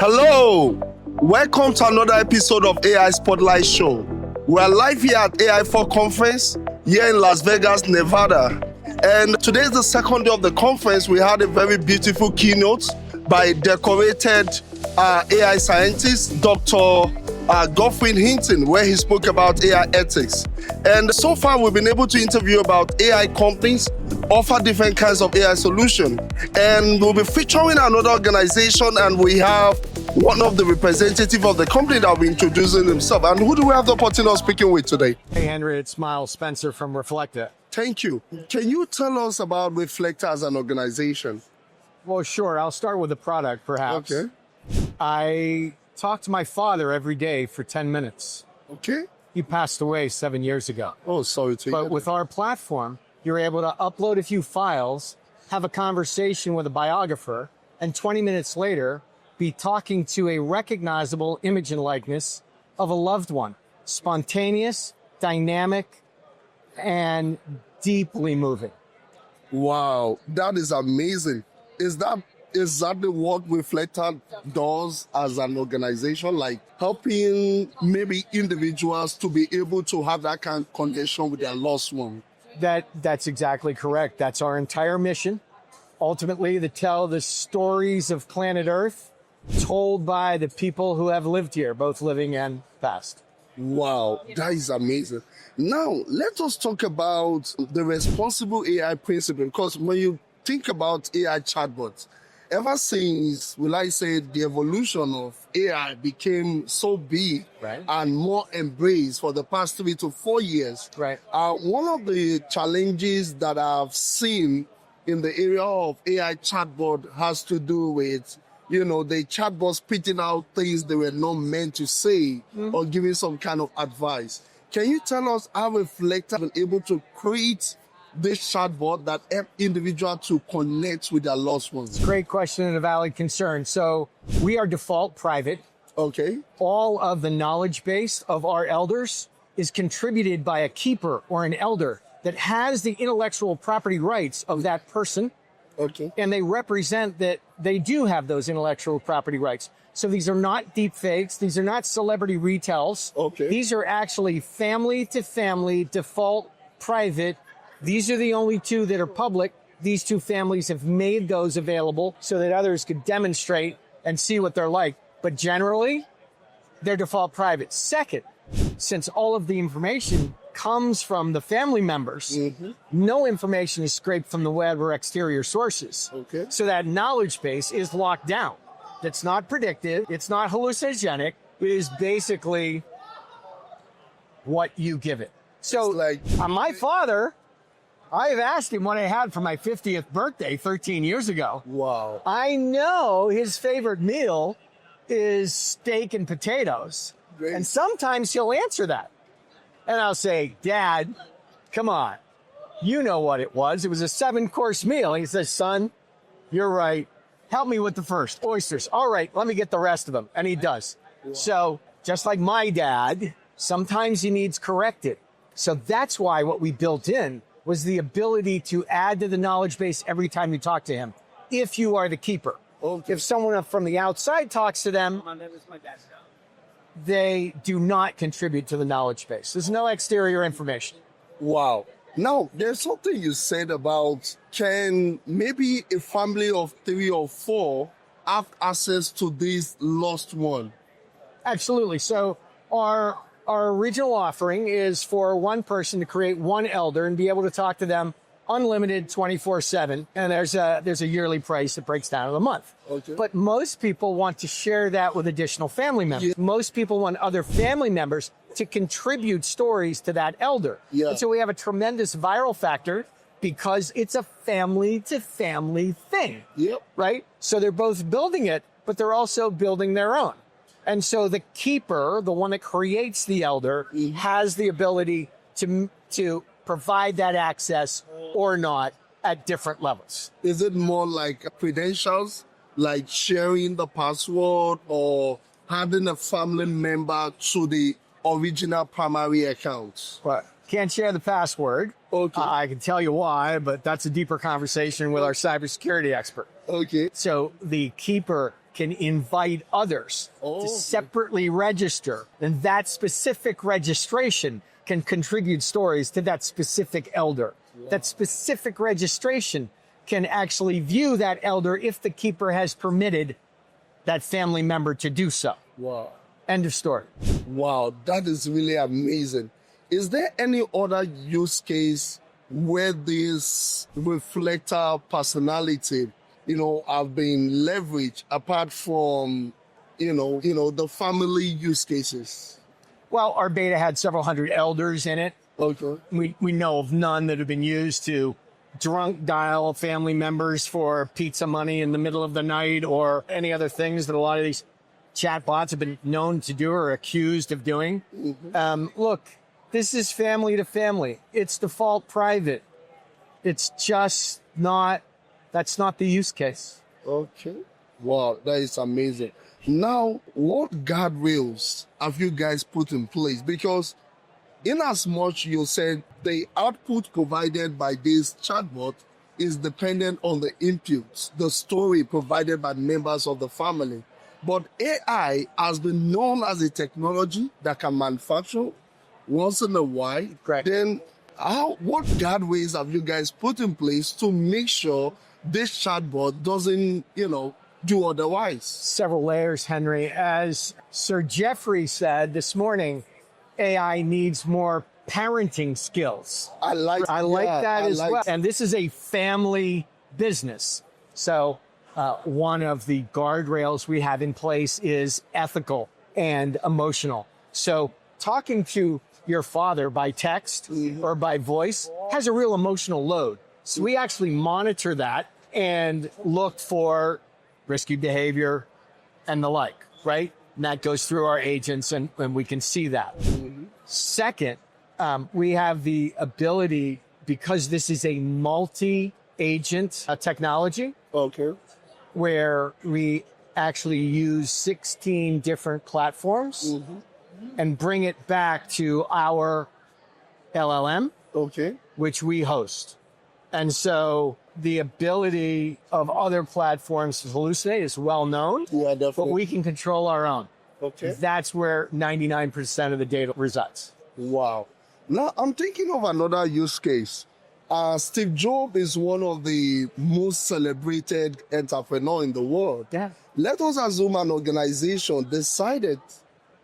Hello, welcome to another episode of AI Spotlight Show. We're live here at AI4 conference here in Las Vegas, Nevada. And today is the second day of the conference. We had a very beautiful keynote by decorated AI scientist, Dr. Goffin Hinton, where he spoke about AI ethics. And so far, we've been able to interview about AI companies, offer different kinds of AI solutions. And we'll be featuring another organization, and we have one of the representatives of the company that will be introducing himself. And who do we have the opportunity of speaking with today? Hey, Henry, it's Miles Spencer from Reflekta. Thank you. Can you tell us about Reflekta as an organization? Well, sure. I'll start with the product, perhaps. Okay. I talk to my father every day for 10 minutes. Okay. He passed away 7 years ago. Oh, sorry to hear But that. with our platform, you're able to upload a few files, have a conversation with a biographer, and 20 minutes later, be talking to a recognizable image and likeness of a loved one. Spontaneous, dynamic, and deeply moving. Wow, that is amazing. Is that exactly what Reflekta does as an organization, like helping maybe individuals to be able to have that kind of connection with their lost one? That's exactly correct. That's our entire mission. Ultimately, to tell the stories of planet Earth told by the people who have lived here, both living and past. Wow, that is amazing. Now, let us talk about the responsible AI principle, because when you think about AI chatbots, ever since, will I say, the evolution of AI became so big Right. and more embraced for the past 3 to 4 years, Right. one of the challenges that I've seen in the area of AI chatbot has to do with, the chatbots spitting out things they were not meant to say or giving some kind of advice. Can you tell us how Reflekta has been able to create this chatbot that help individuals to connect with their loved ones? Great question and a valid concern. So we are default private. Okay. All of the knowledge base of our elders is contributed by a keeper or an elder that has the intellectual property rights of that person. Okay. And they represent that they do have those intellectual property rights. So these are not deep fakes. These are not celebrity retells. Okay. These are actually family to family, default private. These are the only two that are public. These two families have made those available so that others could demonstrate and see what they're like. But generally, they're default private. Second, since all of the information comes from the family members, no information is scraped from the web or exterior sources. Okay. So that knowledge base is locked down. It's not predictive. It's not hallucinogenic. It is basically what you give it. So It's like- my father, I've asked him what I had for my 50th birthday 13 years ago. Wow. I know his favorite meal is steak and potatoes. Great. And sometimes he'll answer that. And I'll say, Dad, come on. You know what it was. It was a 7-course meal. He says, son, you're right. Help me with the first. Oysters. All right, let me get the rest of them. And he does. Wow. So just like my dad, sometimes he needs corrected. So that's why what we built in was the ability to add to the knowledge base every time you talk to him, if you are the keeper. Okay. If someone from the outside talks to them, they do not contribute to the knowledge base. There's no exterior information. Wow. Now, there's something you said about, can maybe a family of 3 or 4 have access to this lost one? Absolutely. So our original offering is for one person to create one elder and be able to talk to them unlimited 24/7. And there's a yearly price that breaks down in a month. Okay. But most people want to share that with additional family members. Yeah. Most people want other family members to contribute stories to that elder. Yeah. And so we have a tremendous viral factor because it's a family to family thing. Yep. Right? So they're both building it, but they're also building their own. And so the keeper, the one that creates the elder, has the ability to provide that access or not at different levels. Is it more like credentials, like sharing the password or having a family member to the original primary account? But can't share the password. Okay. I can tell you why, but that's a deeper conversation with our cybersecurity expert. Okay. So the keeper can invite others Oh. to separately register. And that specific registration can contribute stories to that specific elder. That specific registration can actually view that elder if the keeper has permitted that family member to do so. Wow. End of story. Wow, that is really amazing. Is there any other use case where this reflector personality, have been leveraged apart from, the family use cases? Well, our beta had several hundred elders in it. Okay. We know of none that have been used to drunk dial family members for pizza money in the middle of the night or any other things that a lot of these chatbots have been known to do or accused of doing. Look, this is family to family. It's default private. It's just not, that's not the use case. Okay. Wow, that is amazing. Now, what guardrails have you guys put in place? Because in as much you said the output provided by this chatbot is dependent on the inputs, the story provided by members of the family. But AI has been known as a technology that can manufacture once in a while. Correct. Then what guardrails have you guys put in place to make sure this chatbot doesn't, do otherwise? Several layers, Henry. As Sir Jeffrey said this morning, AI needs more parenting skills. I like that as well. And this is a family business. So one of the guardrails we have in place is ethical and emotional. So talking to your father by text or by voice has a real emotional load. So we actually monitor that and look for risky behavior and the like, right? And that goes through our agents and we can see that. Second, we have the ability, because this is a multi-agent technology, Okay. where we actually use 16 different platforms and bring it back to our LLM, Okay. which we host. And so the ability of other platforms to hallucinate is well known, Yeah, definitely. but we can control our own. Okay. That's where 99% of the data resides. Wow. Now, I'm thinking of another use case. Steve Jobs is one of the most celebrated entrepreneurs in the world. Yeah. Let us assume an organization decided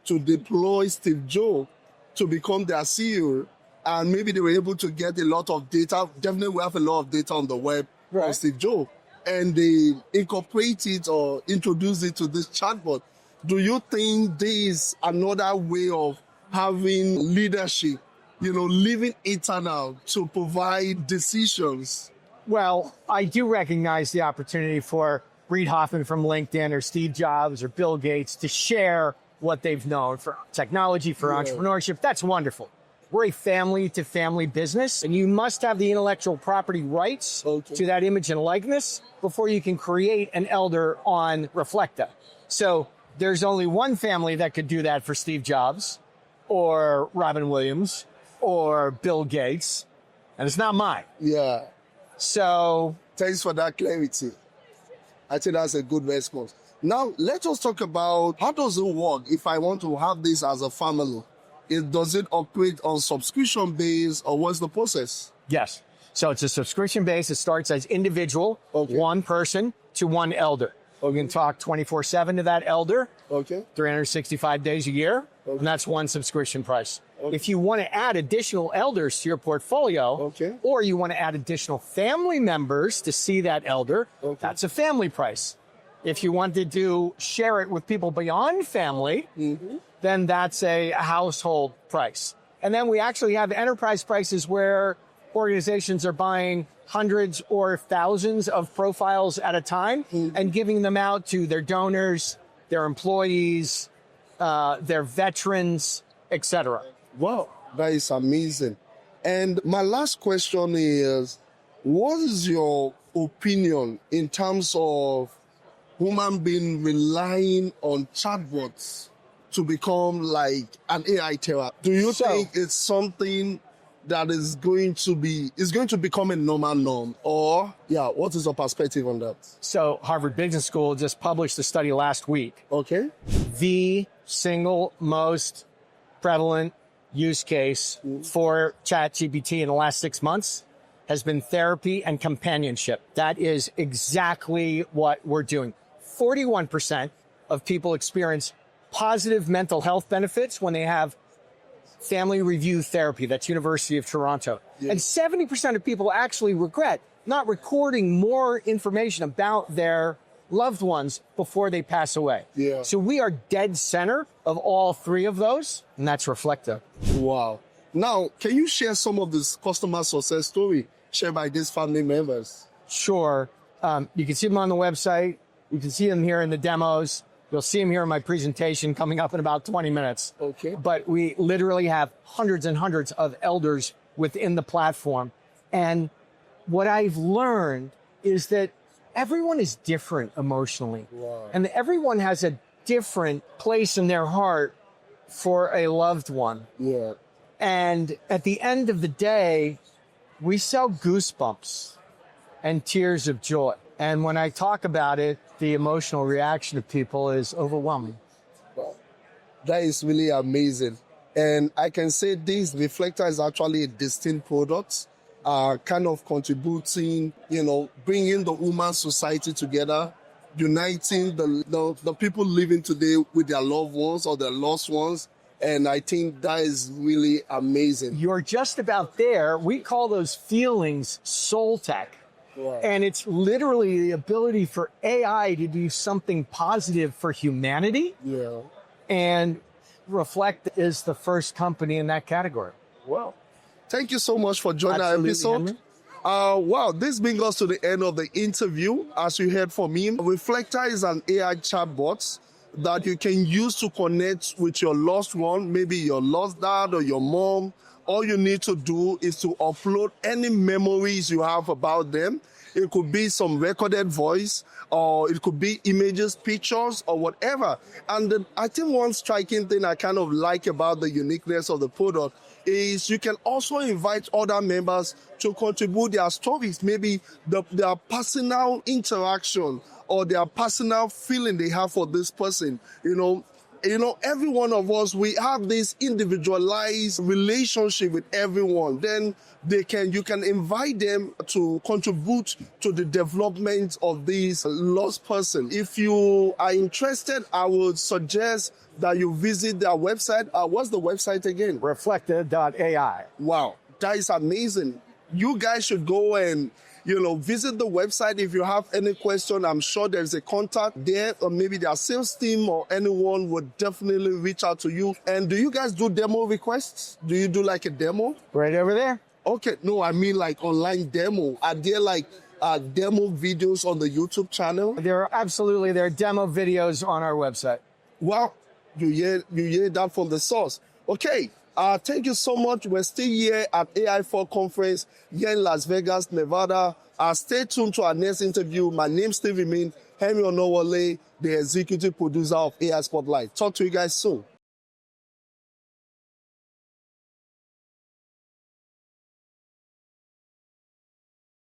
to deploy Steve Jobs to become their CEO, and maybe they were able to get a lot of data. Definitely, we have a lot of data on the web Right. on Steve Jobs, and they incorporate it or introduce it to this chatbot. Do you think this is another way of having leadership, living eternal to provide decisions? Well, I do recognize the opportunity for Reid Hoffman from LinkedIn or Steve Jobs or Bill Gates to share what they've known for technology, for entrepreneurship. That's wonderful. We're a family-to-family business, and you must have the intellectual property rights to that image and likeness before you can create an elder on Reflekta. So there's only one family that could do that for Steve Jobs or Robin Williams or Bill Gates, and it's not mine. Yeah. So Thanks for that clarity. I think that's a good response. Now, let us talk about how does it work if I want to have this as a family? Does it operate on subscription base, or what's the process? yes. So it's a subscription base. It starts as individual, one person to one elder. We can talk 24/7 to that elder, Okay. 365 days a year, and that's one subscription price. If you want to add additional elders to your portfolio, or you want to add additional family members to see that elder, that's a family price. If you wanted to share it with people beyond family, then that's a household price. And then we actually have enterprise prices where organizations are buying hundreds or thousands of profiles at a time and giving them out to their donors, their employees, their veterans, etc. Wow, that is amazing. And my last question is, what is your opinion in terms of human being relying on chatbots to become like an AI therapist? Do you think it's something that is going to become a normal norm? Or, yeah, what is your perspective on that? So Harvard Business School just published a study last week. Okay. The single most prevalent use case for ChatGPT in the last 6 months has been therapy and companionship. That is exactly what we're doing. 41% of people experience positive mental health benefits when they have family review therapy. That's University of Toronto. Yeah. And 70% of people actually regret not recording more information about their loved ones before they pass away. Yeah. So we are dead center of all three of those, and that's Reflekta. Wow. Now, can you share some of this customer success story shared by these family members? Sure. You can see them on the website. You can see them here in the demos. You'll see them here in my presentation coming up in about 20 minutes. Okay. But we literally have hundreds and hundreds of elders within the platform. And what I've learned is that everyone is different emotionally. Wow. And everyone has a different place in their heart for a loved one. Yeah. And at the end of the day, we sell goosebumps and tears of joy. And when I talk about it, the emotional reaction of people is overwhelming. Wow. That is really amazing. And I can say this, Reflekta is actually a distinct product, kind of contributing, bringing the human society together, uniting the people living today with their loved ones or their lost ones. And I think that is really amazing. You're just about there. We call those feelings soul tech. Wow. And it's literally the ability for AI to do something positive for humanity. Yeah. And Reflekta is the first company in that category. Wow. Thank you so much for joining our Absolutely, episode. Henry. Wow, this brings us to the end of the interview. As you heard from him, Reflekta is an AI chatbot that you can use to connect with your lost one, maybe your lost dad or your mom. All you need to do is to upload any memories you have about them. It could be some recorded voice, or it could be images, pictures, or whatever. And I think one striking thing I kind of like about the uniqueness of the product is you can also invite other members to contribute their stories, maybe their personal interaction or their personal feeling they have for this person. Every one of us, we have this individualized relationship with everyone. Then you can invite them to contribute to the development of this lost person. If you are interested, I would suggest that you visit their website. What's the website again? Reflekta.ai. Wow, that is amazing. You guys should go and visit the website. If you have any question, I'm sure there's a contact there, or maybe their sales team or anyone would definitely reach out to you. And do you guys do demo requests? Do you do like a demo? Right over there. Okay, no, I mean like online demo. Are there like demo videos on the YouTube channel? There are demo videos on our website. Well, you hear that from the source. Okay. Thank you so much. We're still here at AI4 conference here in Las Vegas, Nevada. Stay tuned to our next interview. My name's still remains Henry Onowale, the executive producer of AI Spotlight. Talk to you guys soon.